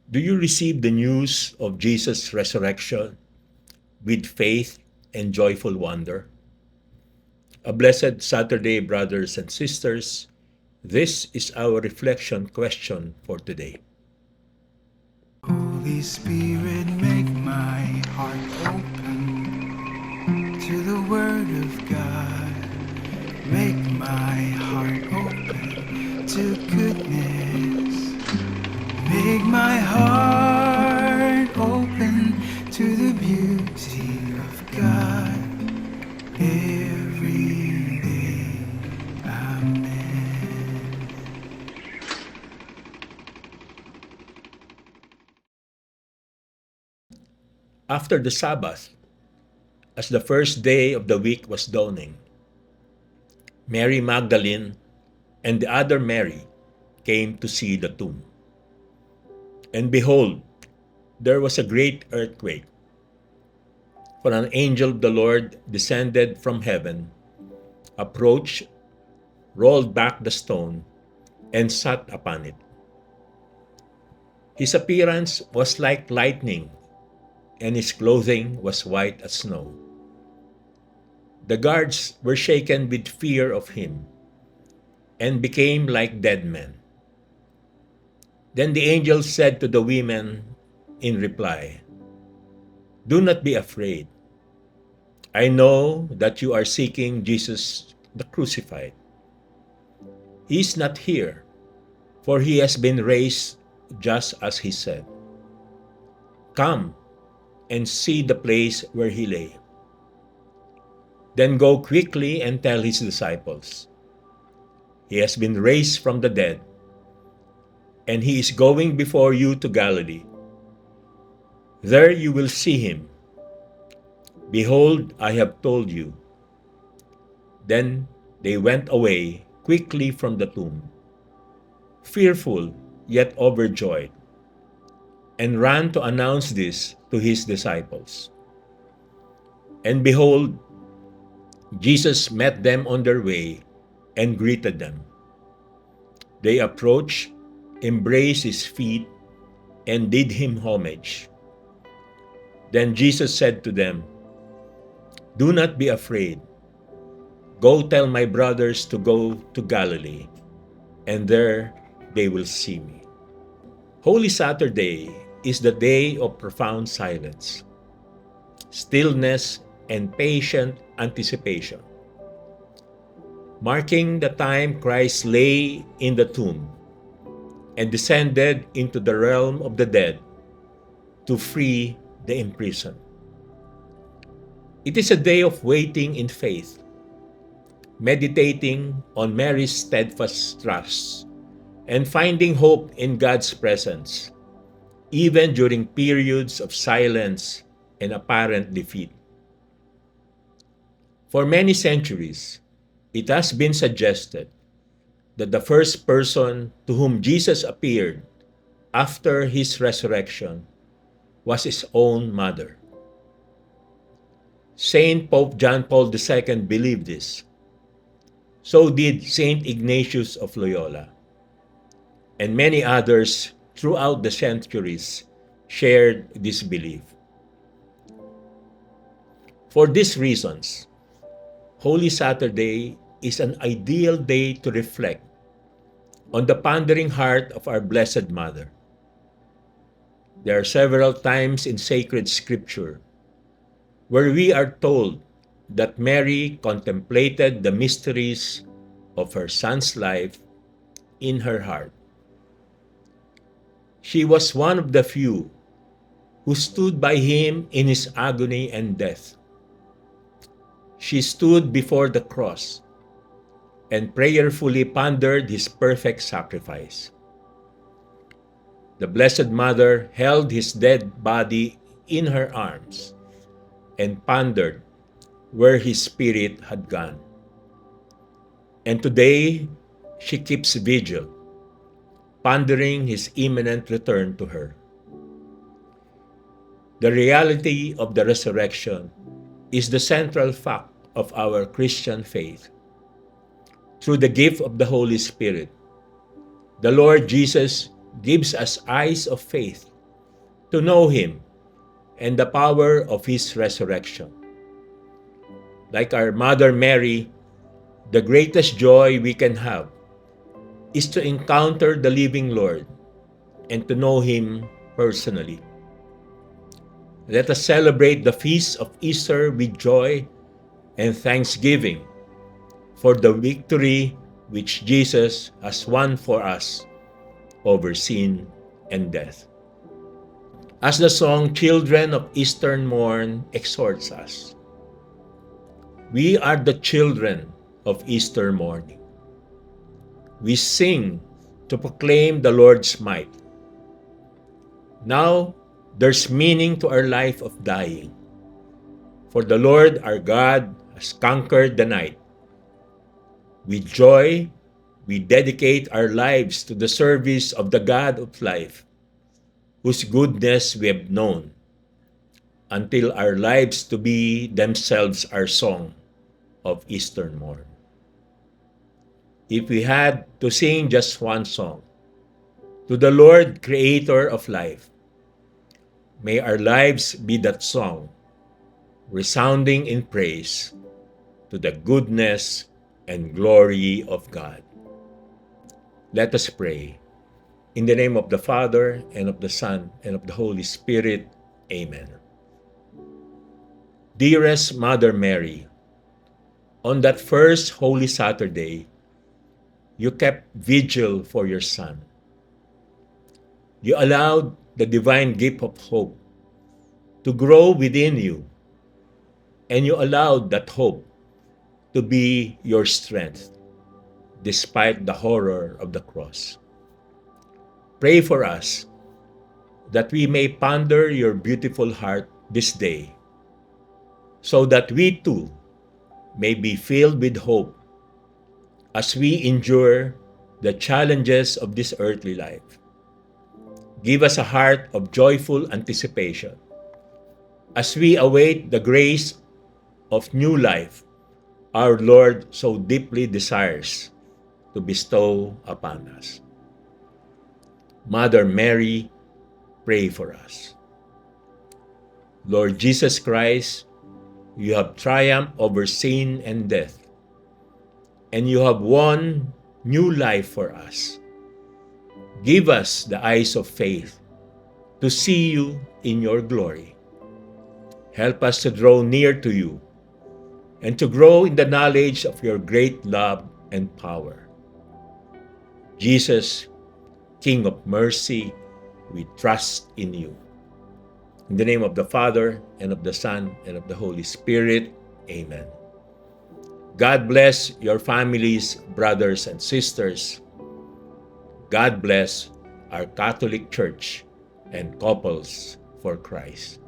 Do you receive the news of Jesus' resurrection with faith and joyful wonder? A blessed Saturday, brothers and sisters. This is our reflection question for today. Holy Spirit, make my heart open to the Word of God. Make my heart open to goodness. Make my heart open to the beauty of God every day. Amen. After the Sabbath, as the first day of the week was dawning, Mary Magdalene and the other Mary came to see the tomb. And behold, there was a great earthquake, for an angel of the Lord descended from heaven, approached, rolled back the stone, and sat upon it. His appearance was like lightning, and his clothing was white as snow. The guards were shaken with fear of him, and became like dead men. Then the angel said to the women in reply, "Do not be afraid. I know that you are seeking Jesus the crucified. He is not here, for he has been raised just as he said. Come and see the place where he lay. Then go quickly and tell his disciples, he has been raised from the dead, and he is going before you to Galilee. There you will see him. Behold, I have told you." Then they went away quickly from the tomb, fearful yet overjoyed, and ran to announce this to his disciples. And behold, Jesus met them on their way and greeted them. They approached, embraced his feet, and did him homage. Then Jesus said to them, "Do not be afraid. Go tell my brothers to go to Galilee, and there they will see me." Holy Saturday is the day of profound silence, stillness, and patient anticipation, marking the time Christ lay in the tomb and descended into the realm of the dead to free the imprisoned. It is a day of waiting in faith, meditating on Mary's steadfast trust, and finding hope in God's presence, even during periods of silence and apparent defeat. For many centuries, it has been suggested that the first person to whom Jesus appeared after his resurrection was his own mother. Saint Pope John Paul II believed this. So did Saint Ignatius of Loyola, and many others throughout the centuries shared this belief. For these reasons, Holy Saturday is an ideal day to reflect on the pondering heart of our Blessed Mother. There are several times in sacred scripture where we are told that Mary contemplated the mysteries of her son's life in her heart. She was one of the few who stood by him in his agony and death. She stood before the cross and prayerfully pondered his perfect sacrifice. The Blessed Mother held his dead body in her arms and pondered where his spirit had gone. And today, she keeps vigil, pondering his imminent return to her. The reality of the resurrection is the central fact of our Christian faith. Through the gift of the Holy Spirit, the Lord Jesus gives us eyes of faith to know Him and the power of His resurrection. Like our Mother Mary, the greatest joy we can have is to encounter the living Lord and to know Him personally. Let us celebrate the feast of Easter with joy and thanksgiving for the victory which Jesus has won for us over sin and death. As the song Children of Eastern Morn exhorts us, we are the children of Easter morning. We sing to proclaim the Lord's might. Now, there's meaning to our life of dying. For the Lord our God has conquered the night. With joy, we dedicate our lives to the service of the God of life, whose goodness we have known, until our lives to be themselves our song of Eastern morn. If we had to sing just one song, to the Lord, Creator of life, may our lives be that song, resounding in praise to the goodness and glory of God. Let us pray. In the name of the Father, and of the Son, and of the Holy Spirit. Amen. Dearest Mother Mary, on that first Holy Saturday, you kept vigil for your Son. You allowed the divine gift of hope to grow within you, and you allowed that hope to be your strength despite the horror of the cross. Pray for us that we may ponder your beautiful heart this day, so that we too may be filled with hope as we endure the challenges of this earthly life. Give us a heart of joyful anticipation as we await the grace of new life our Lord so deeply desires to bestow upon us. Mother Mary, pray for us. Lord Jesus Christ, you have triumphed over sin and death, and you have won new life for us. Give us the eyes of faith to see you in your glory. Help us to draw near to you and to grow in the knowledge of your great love and power. Jesus, King of mercy, we trust in you. In the name of the Father, and of the Son, and of the Holy Spirit. Amen. God bless your families, brothers and sisters. God bless our Catholic Church and Couples for Christ.